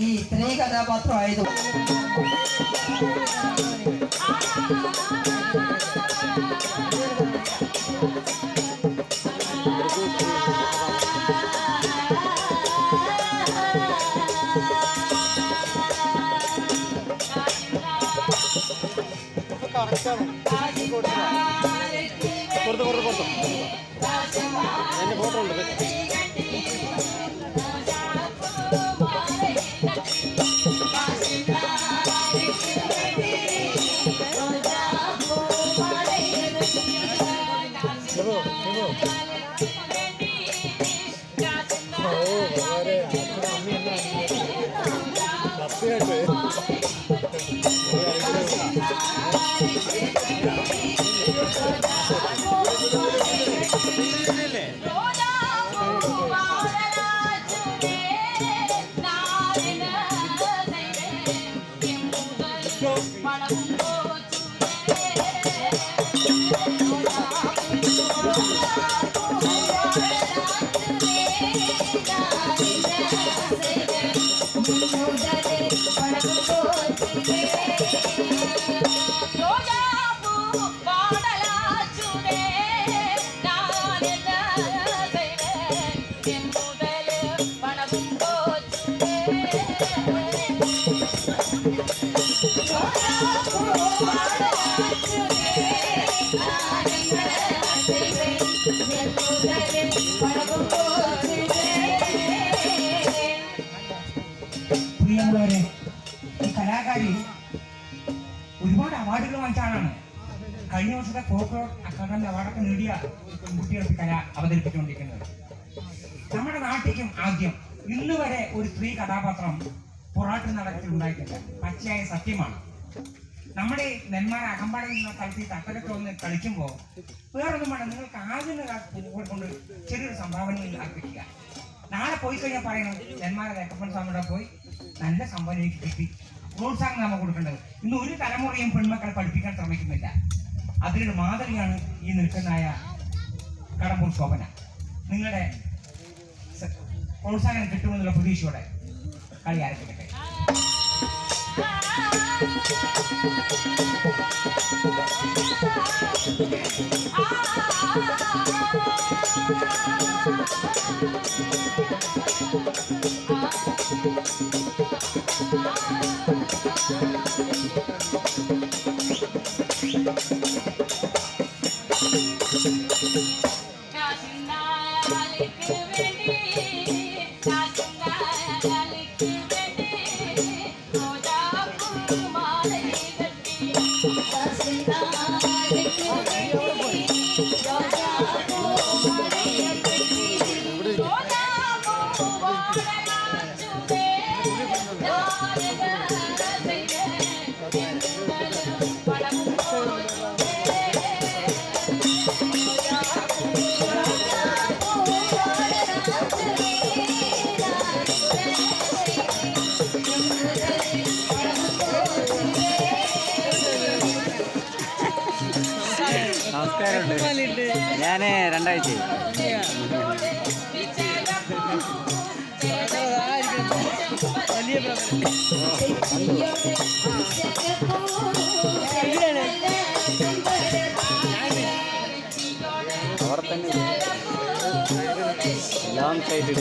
ಈ ಸ್ತ್ರೀ ಕಥಾಪಾತ್ರ ಆಯ್ತು. ഫോട്ടോ ഉണ്ട്. ഈ കലാകാരി ഒരുപാട് അവാർഡുകൾ വാങ്ങിച്ച ആളാണ്. കഴിഞ്ഞ വർഷത്തെ ഫോക്ലോർ അക്കാദമി അവാർഡൊക്കെ നേടിയ പെൺകുട്ടികൾക്ക് കല അവതരിപ്പിച്ചുകൊണ്ടിരിക്കുന്നത്. നമ്മുടെ നാട്ടിലേക്കും ആദ്യം ഇന്ന് വരെ ഒരു സ്ത്രീ കഥാപാത്രം പൊറാട്ട് നടത്തി ഉണ്ടായിട്ടില്ല. പച്ചയായ സത്യമാണ്. നമ്മുടെ നെന്മാറ അകമ്പാടയിൽ നിന്ന് കളിച്ച് തട്ടകത്ത് വന്ന് കളിക്കുമ്പോൾ വേറൊന്നും വേണം, നിങ്ങൾക്ക് ആദ്യം കൊണ്ട് ചെറിയൊരു സംഭാവനയിൽ അർപ്പിക്കുക. നാളെ പോയി കഴിഞ്ഞാൽ പറയണം നെന്മാറ വേക്കപ്പൻ സ്വാമിയുടെ പോയി നല്ല സംഭാവനയ്ക്ക് കിട്ടി. പ്രോത്സാഹനം നമ്മൾ കൊടുക്കേണ്ടത്. ഇന്ന് ഒരു തലമുറയും പെൺമക്കളെ പഠിപ്പിക്കാൻ ശ്രമിക്കുന്നില്ല. അതിലൊരു മാതൃകയാണ് ഈ നിൽക്കുന്നതായ കടമ്പൂർ ശോഭന. നിങ്ങളുടെ പ്രോത്സാഹനം കിട്ടുമെന്നുള്ള പ്രതീക്ഷയോടെ കളി ആരംഭിക്കട്ടെ. നമസ്കാരമുണ്ട്. ഞാൻ രണ്ടാഴ്ച അവിടെ തന്നെ ലോങ് സൈഡ്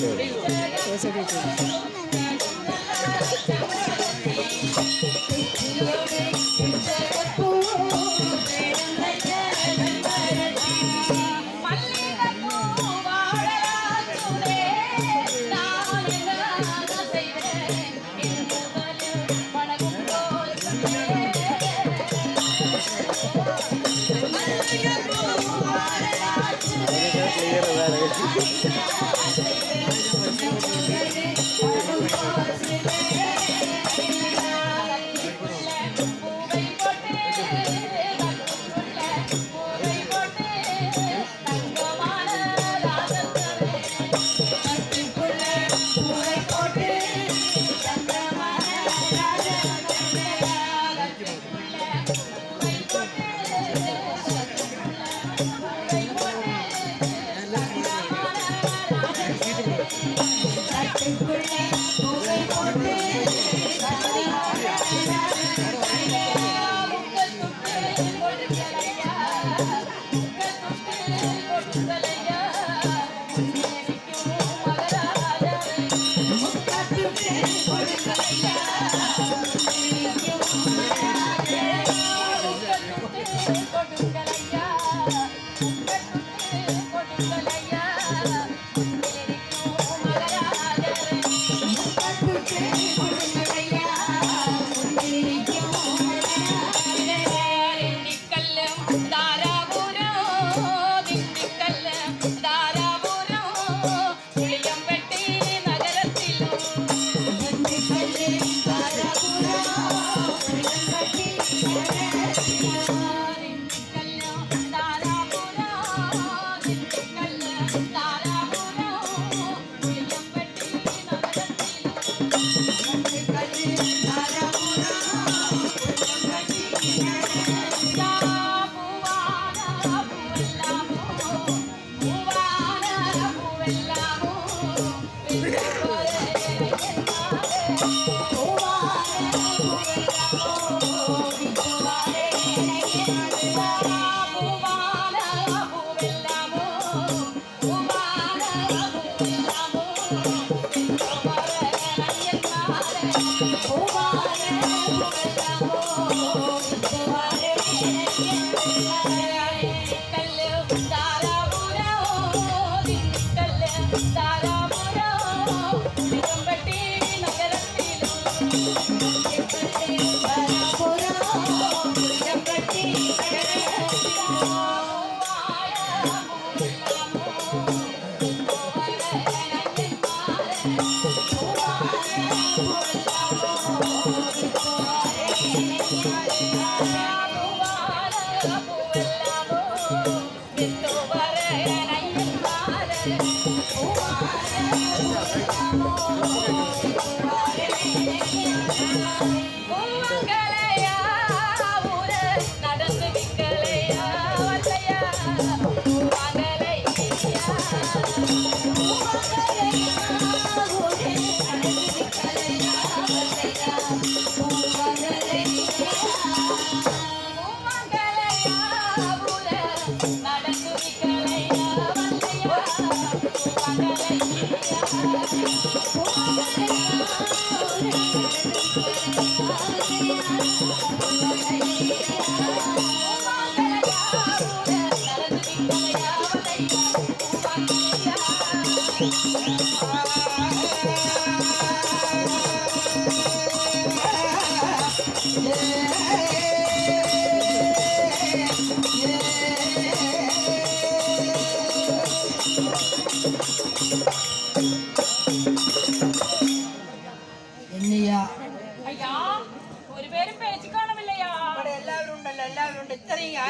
Oh,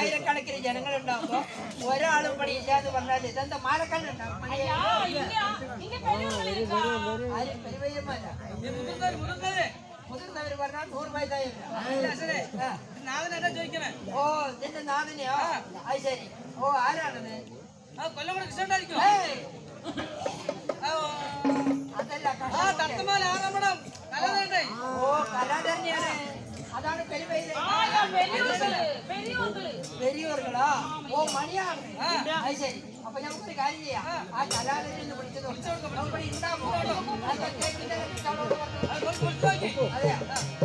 ആയിരക്കണക്കിന് ജനങ്ങളുണ്ടാവുമ്പോ ഒരാളും പണി ഇല്ലാന്ന് പറഞ്ഞാൽ ഇതെന്താ മാലക്കണ്ണുണ്ടാവും ആരും പെരുവയ്യമ്മല്ല മുതിർന്നവര് പറഞ്ഞാൽ 100 വയസ്സായില്ല. ഓ നിന്റെ നാഥനെയോ അത് ശരി. ഓ ആരാണത്? ഏയ്, അതല്ല ഓ കലാധരനെയാണ്. അതാണ് പെരിയോറുകളാ. ഓ മണിയാണ്. അത് ശരി. അപ്പൊ നമുക്കൊരു കാര്യം ചെയ്യാം. ആ കലാധരനെ വിളിച്ചത്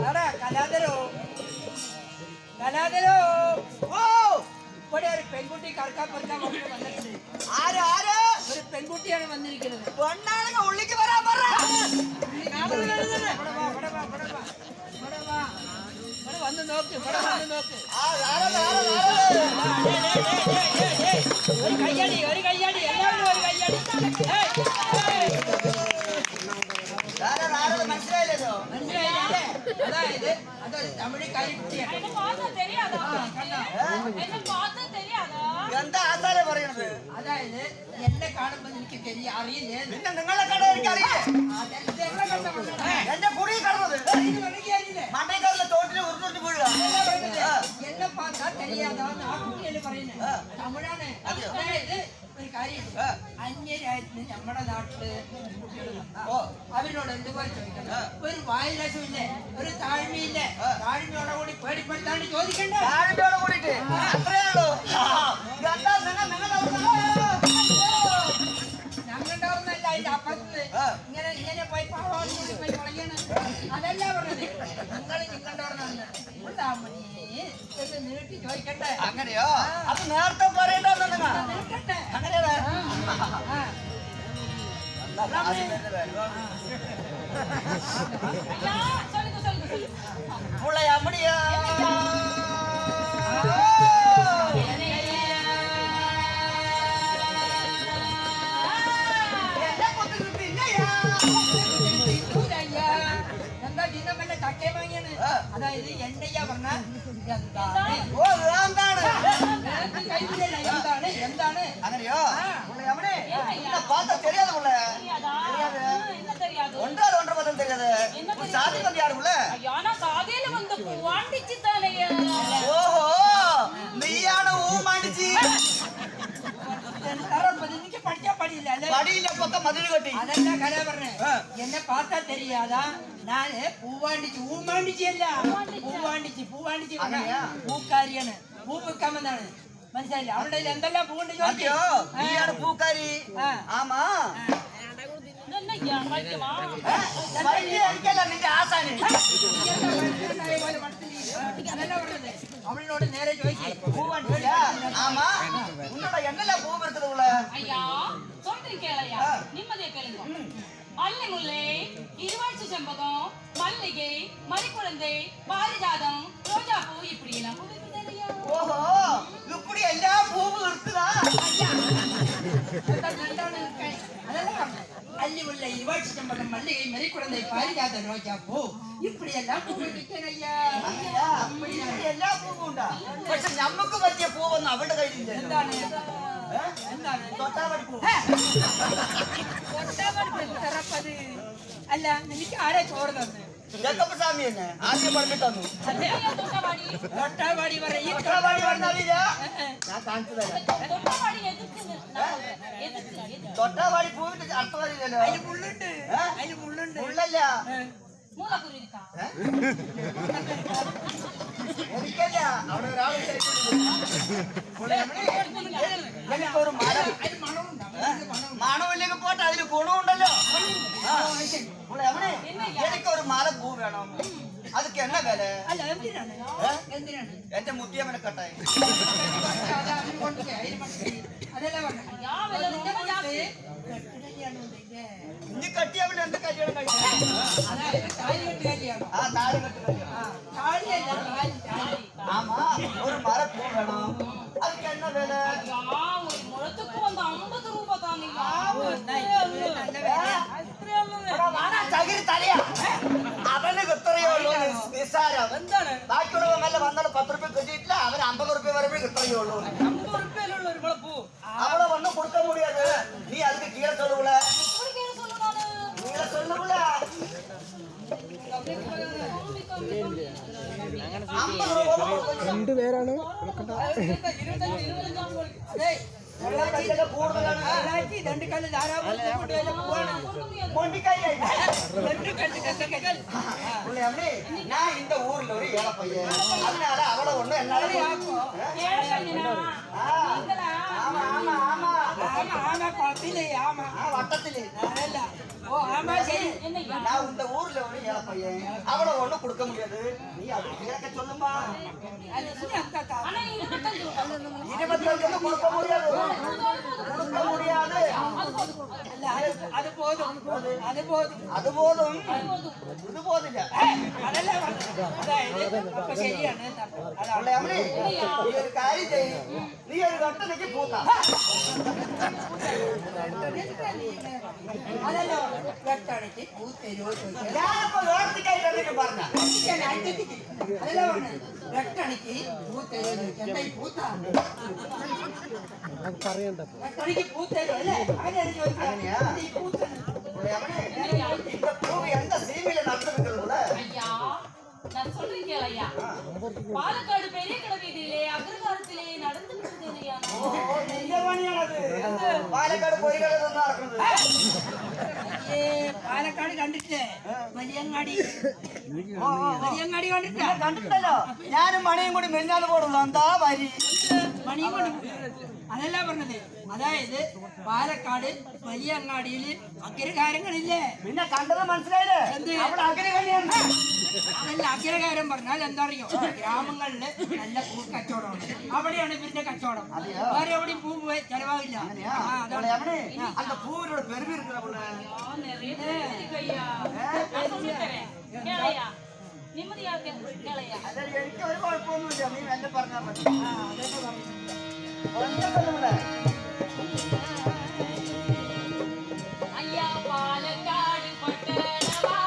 അതെ കലാധരോ കലാധരോ. ഓ ഇവിടെ ഒരു പെൺകുട്ടി കറക്കാൻ പറ്റാൻ വന്നിട്ടുണ്ട്. ഒരു പെൺകുട്ടിയാണ് വന്നിരിക്കുന്നത്. ഉള്ളിക്ക് വരാൻ പറ. വന്ന് നോക്ക്. ഇവിടെ വന്ന് നോക്ക്. ഒരു കയ്യടി എല്ലാവരും ഒരു കയ്യടി. മനസ്സിലായില്ലേ? അതായത് അതൊരു തമിഴ്ക്കാരി കുട്ടിയാണ്. എന്താ ആസാലെ പറയണത്? അതായത് എന്നെ കാണുമ്പോ എനിക്ക് അറിയില്ലേ? പിന്നെ നിങ്ങളെ കട എനിക്കറിയില്ലേ? എന്റെ കുടി കടന്നത് മണ്ടേക്കാരിലെ തോട്ടിൽ ഉരുണ്ടിട്ട് വീഴുക. എന്നെ പാത്താ தெரியாதான்னு ആ കുട്ടിയല്ലേ പറയുന്നത്. തമിഴാണ്. അതായത് ഒരു കാര്യം, അന്യരാജ്യത്തിന് നമ്മുടെ നാട്ടില് കുട്ടികൾ അവരോട് എന്തുപോലെ ചോദിക്കണം? ഒരു വായനസുമില്ലേ, ഒരു താഴ്മയില്ലേ? താഴ്മയോടെ കൂടി പേടിപ്പെടുത്താണ്ട് ചോദിക്കണ്ടേ? താഴ്മയോടെ കൂടിയിട്ട് അത്രേ ഉള്ളൂ. ഞങ്ങളുടെ ഒന്നല്ല അതിന്റെ അപ്പുറത്ത് ഇങ്ങനെ പോയി പാവാടി പോയി തുടങ്ങിയാണ്. അതല്ല പറഞ്ഞത്. നിങ്ങളുടെ മണി എന്ന് നീട്ടി ചോദിക്കണ്ടേ? അങ്ങനെയോ? അത് നേരത്തെ പറയണ്ടോ? നിൽക്കട്ടെ. അങ്ങനെയാണ്. പുള്ളയ അമ്മടിയാ അതായത് എണ്ണയ്യ പറഞ്ഞ എന്താണ് അങ്ങനെയോ? பார்த்தா தெரியாது உள்ள ஒன்றால் ஒன்று பதம் தெரியாது. சாதி வந்து யாரு உள்ள? ஓஹோ நீயான ஊமாண்டிச்சி படியில பக்கம் மதுரை கட்டி அதெல்லாம் கதை പറഞ്ഞേ. എന്നെ பார்த்தா தெரியாதா? നാന് പൂവാണ്ടിച്ച് ഊമാണ്ടിച്ചല്ല, പൂവാണ്ടിച്ച് പൂക്കാരിയാണ്. പൂ വെക്കാൻ വന്നാണ്. മനസ്സിലായില്ല? അവളുടെ എന്തെല്ലാം പൂവുണ്ട് ചോദിക്കോ? നീയാണ് പൂക്കാരി. ആമാ നിന്റെ ആസാന് അവളോട് നേരെ ചോദിക്കേ. பூவாண்டியா? ஆமா உன்னோட என்னெல்லாம் பூ இருக்குது உள்ள? ஐயா சொல்றேன் கேளையா, நிம்மதியா கேளுங்க. அல்லி முல்லை, இருவாட்சி செம்பகம், மல்லிகை, மறிக்குழந்தை, பாரிஜாதம், ரோஜா பூ இப்படி எல்லாம் பூ இருக்குது இல்லையா? ஓஹோ இப்படி எல்லா பூவும் இருக்குதா? அள்ளி உள்ள இருவாட்சி செம்பகம், மல்லிகை, மறிக்குழந்தை, பாரிஜாதம், ரோஜா பூ இப்படி எல்லாம் பூ ஐயா. அப்படி എല്ലാ പൂവും ഉണ്ടാ? പക്ഷെ നമുക്ക് പറ്റിയ പൂവൊന്നും അവരുടെ കയ്യിലില്ല. എന്താണ് തൊട്ടാവടി പൂ. അല്ല എനിക്ക് ആരെ ചോറ് തന്നു? ജക്കപ്പസ്വാമി തന്നെ ആദ്യം പഠിപ്പിച്ചു തന്നു. തൊട്ടാവാടി പറയും. തൊട്ടാവാടി പറഞ്ഞാലില്ല ഞാൻ കാണിച്ചു തരാം. തൊട്ടാവാടി പൂവിന്റെ അർത്ഥം അറിയില്ലല്ലോ. അതിന് മുള്ളുണ്ട്. മുള്ളല്ല. மூலக்குரு இருக்கா? എനിക്കല്ല അവിടെ ഒരാൾ എനിക്കൊരു മണമില്ലെങ്കിൽ പോട്ടെ അതിന് ഗുണമുണ്ടല്ലോ. എനിക്കൊരു മാല പൂ വേണം. അതൊക്കെ എന്നാ വില? അല്ല എന്തിനാണ്? എന്റെ മുത്തിയമ്മനെ കട്ടായി അതല്ല പറഞ്ഞു. ഇനി കട്ടിയാവില്ല എന്റെ കല്യാണം കഴിച്ചു. ആ താഴെ കെട്ട് കല്യാണം. ആമാ ഒരു മര പൂ വേണം. അതൊക്കെ എന്നാ വില? ஒரு முழத்துக்கு வந்து 50 ரூபாய் தானீங்க. ചകിരി തലയാ അവന് എത്രയോ നിസ്സാരം. ബാക്കിയുള്ളവല്ല വന്നാൽ 10 രൂപ കിട്ടിയിട്ടില്ല. അവന് 50 രൂപ വരുമ്പോഴേ കിട്ടും. பையுள்ளு அவ்வளவு ஒண்ணும் கொடுக்க முடியாது. நீ அதுக்கு கீழே சொல்லுவல, கீழே சொல்லுவல. 50 ரூபா ரெண்டு பேരാണ് കൂടുതലാണ്. രണ്ട് കല്ല് ധാരാളം மொண்டிக்காய் நான் இந்த ஊர்ல ஒரு ஏழை பையன், அதனால அவளை ஒண்ணு என்னால ஆமா ஆமா ஆமா ஆமா குளத்திலே ஆமா வட்டத்திலே அதல்ல ஓ ஆமா சரி நான் இந்த ஊர்ல ஒரு ஏழை பையன், அவளை ஒண்ணு கொடுக்க முடியாது. நீ அது கேட்க சொல்லுமா. அது சும்மா அக்கா ஆனா 25 கொடுக்க முடியாது, கொடுக்க முடியாது. அது போதும் அது போதும் அது போதும், இது போதுங்க. அதெல்லாம் அதாவது அப்ப ശരിയാണ് பிள்ளையாமணி, நீ ஒரு காரியம் செய். நீ ஒரு கட்டணைக்கு பூத்தா அதெல்லாம் வெட்டணைக்கு பூத்தேரோ ഞാനിപ്പോ വേർത്തിക്കായി കണ്ടിട്ട് പറഞ്ഞ அதெல்லாம் ஒண்ணு வெட்டணைக்கு பூத்தேரோ എന്താ ഈ പൂത്ത വെട്ടணைക്ക് പൂത്തേരോ അല്ലേ അങ്ങനെ എനിക്ക് ചോദിക്കാം ഈ പൂത്ത இந்த பூவி எந்த சீமையில நடந்திருக்கிறதுல ஐயா நான் சொல்றேன் கேளையா பாலக்காடு பெரிய கடை வீதியிலே அக்ரகாரத்திலே நடந்து விட்டது ஐயா പാലക്കാട് പോയികളൊന്നും നടക്കുന്നത് പാലക്കാട് കണ്ടിട്ടില്ലേ വലിയങ്ങാടി വലിയങ്ങാടി കണ്ടിട്ടില്ല കണ്ടിട്ടല്ലോ. ഞാനും മണിയും കൂടി മെഞ്ഞാന്ന് പോടുള്ളൂ. എന്താ വരി മണിയും കൊണ്ട് അതല്ല പറഞ്ഞത്. അതായത് പാലക്കാട് വലിയങ്ങാടിയിൽ അഗ്രഹാരങ്ങളില്ലേ പിന്നെ കണ്ടത് മനസ്സിലായില്ലേ? എന്ത്? അവിടെ അഗ്രഹണിയാണ്. അതല്ല അഗ്രഹാരം പറഞ്ഞാൽ എന്താ അറിയോ, ഗ്രാമങ്ങളില് നല്ല പൂക്കച്ചവടമാണ്. അവിടെയാണ് ഇവരുടെ കച്ചവടം. വേറെ എവിടെയും പൂ ചെലവാകില്ല. அந்த பூவினோட பெருமை இருக்கிறவங்க நிறைய இருக்கு ஐயா நான் சொல்லித்தரேன் கேளையா நிம்மதியா கேளையா എനിക്ക് ഒരു കുഴപ്പമൊന്നുമില്ല. നീ എന്നെ പറഞ്ഞാൽ മതി. ഒന്നും சொல்லுங்கள ஐயா பாலக்காடு பட்டணமா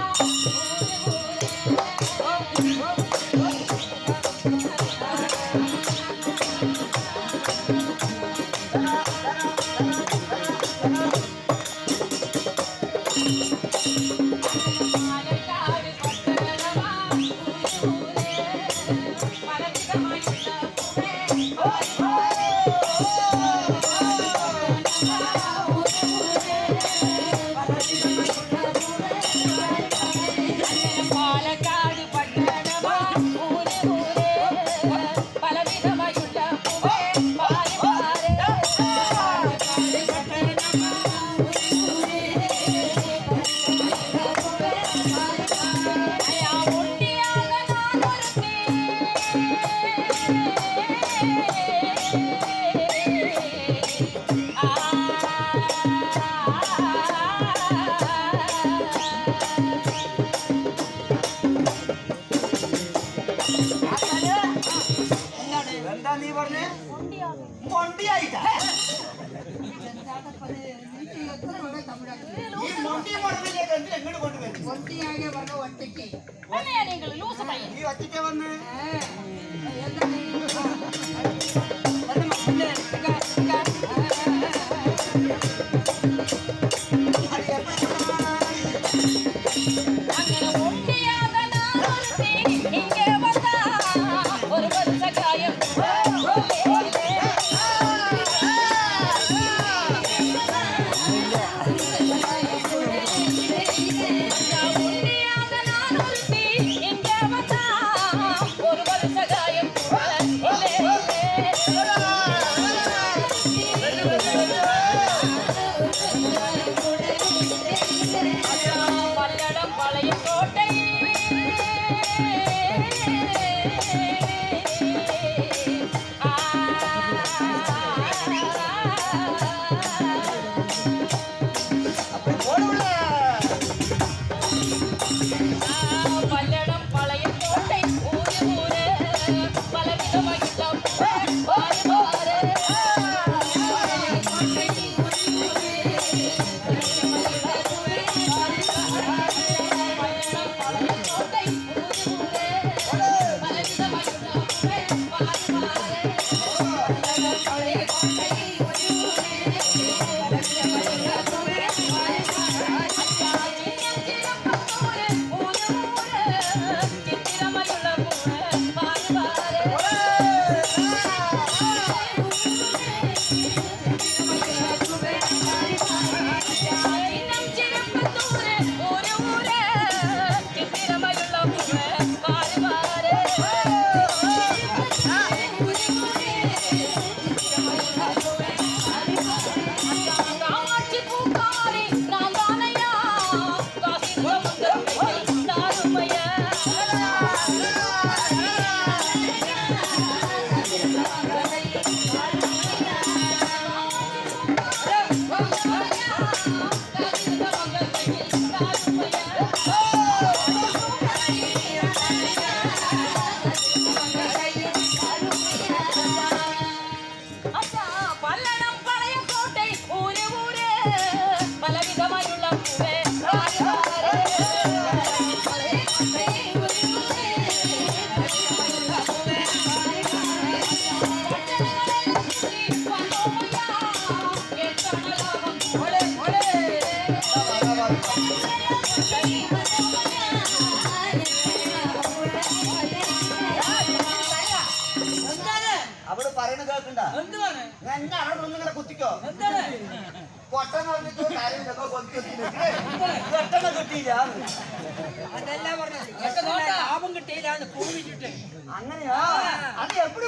பாலக்காடு பட்டணமா ஊரே ஊரே பலவிதமாயுள்ள பூவே பாரு பாரு பாலக்காடு பட்டணமா ஊரே ஊரே ஐயா ஒண்டியாக நான் ஒருத்தி എന്താ നീ പറഞ്ഞേ? മൊണ്ടിയായിട്ടാ? ഈ മൊണ്ടി മൊണ്ടിയിലേക്ക് എന്ത് എങ്ങോട്ട് കൊണ്ടുവരും? ഒറ്റയാകെ പറഞ്ഞ ഒറ്റയ്ക്ക് என்னையா நீங்கள் லூசு பையன் നീ ഒറ്റയ്ക്ക് വന്ന് அங்கே ஒண்டியாக நான் ஒருத்தி இங்கே வந்தா ஒரு வருஷ காயம் ஒண்டியாக நான் ஒருத்தி இங்கே வந்தா ஒரு வருஷ காயம் പൊട്ടൻ പറഞ്ഞിട്ട് കാര്യമില്ല പെട്ടെന്ന് കിട്ടിയില്ല അതെല്ലാം പറഞ്ഞത് എത്ര ലാഭം കിട്ടിയില്ലാന്ന് പൂവിച്ചിട്ട് അങ്ങനെയാ അത് എപ്പടി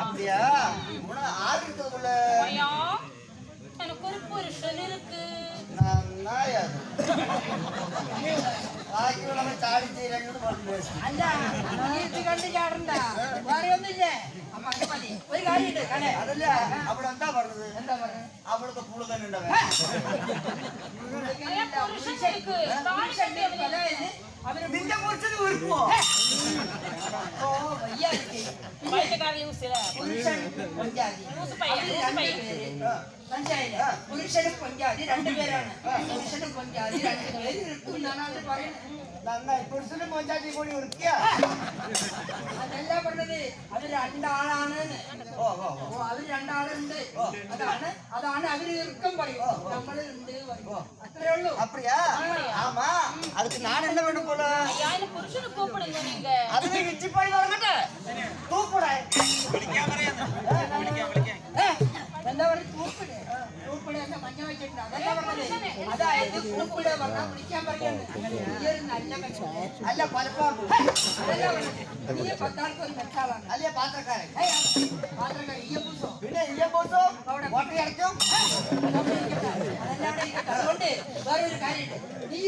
அப்படியா ஆர்டர் எனக்கு ஒரு புருஷன் இருக்கு അല്ല ഇത് കണ്ട് ചാടണ്ട വേറെ ഒന്നില്ലേ അപ്പൊ അത് മതി ഒരു കാര്യമുണ്ട് കടേ അതല്ല അവിടെ എന്താ പറഞ്ഞത് എന്താ പറഞ്ഞത് അവിടുത്തെ പുളു തന്നെ ഉണ്ടാവേ അവര് നിന്റെ മുറിച്ചത് വീർപ്പോ ഓ ഈ പയ്യാതിക്ക് പുരുഷൻ പൊഞ്ചാതി അവര് രണ്ടുപേര് മനസ്സിലായില്ലേ? പുരുഷനും പൊഞ്ചാതി രണ്ടുപേരാണ്. പുരുഷനും പൊഞ്ചാതി രണ്ടുപേര് നിൽക്കും എന്നാണ് അവർ പറയുന്നത്. നന്നായി പുരുഷനും പഞ്ചായത്തി കൂടി ഉറുക്കിയ അതല്ല പറഞ്ഞത്, അവര് രണ്ടാളാണ്. ഓ ഓ ഓ അവര് രണ്ടാളുണ്ട്. അതാണ് അവര് ഇറുക്കം പറയും, നമ്മള് ഉണ്ട് പറയും. അത്രേ ഉള്ളൂ. அப்படியா ஆமா அதுக்கு நான் என்ன பண்ண போல புருஷனை கூப்பிடுங்க நீங்க. அதுல இச்சி போய் வரமாட்டே தூக்குடா എന്താ പറയുക? തൂപ്പിട് തൂപ്പിട് എന്ന മഞ്ഞ വെച്ചിട്ടുണ്ട്. അതല്ല പറഞ്ഞത്. അതായത് തൂപ്പിട് പറഞ്ഞാൽ വിളിക്കാൻ പറയുന്നത്. ഈ ഒരു നല്ല മനുഷ്യൻ അല്ല പലപ്പാക്കും അതല്ല പറഞ്ഞത്. നീ 10 ആൾക്ക് ഒരു മെച്ചാളാണ്. അല്ലേ പാത്രക്കാരൻ മാത്രമല്ല ഈ പൂസോ പിന്നെ ഇയ്യ പോസോ ഓട്ടി അടക്കും അതുകൊണ്ട് വേറൊരു കാര്യമുണ്ട്. നീ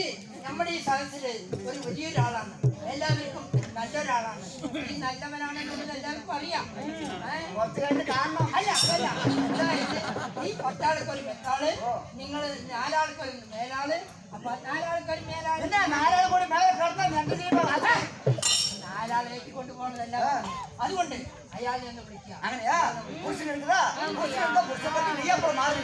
നമ്മുടെ ഈ സദസ്സില് ഒരു വലിയൊരാളാണ്, എല്ലാവർക്കും നല്ലൊരാളാണ്. ഈ നല്ലവനാണെന്നുള്ളത് എല്ലാവർക്കും അറിയാം. കുറച്ച് കഴിഞ്ഞ് കാണണം അല്ല അതല്ല, അതായത് ഈ 10 ആൾക്കൊരു മെത്താള്, നിങ്ങൾ 4 ആൾക്കൊരു മേലാള്, അപ്പൊ 4 ആൾക്കൊരു മേലാള്, പിന്നെ നാലാൾ കൂടി മേലെ കിടത്താൻ എന്ത് ചെയ്യുമ്പോ 4 ആളെ കൊണ്ടുപോകണതല്ല. അതുകൊണ്ട് അയാളെ ഒന്ന് വിളിക്കാം. അങ്ങനെയാ പുരുഷൻ എടുത്തതാ പുരുഷൻ പറ്റി നീ അപ്പൊ മാറി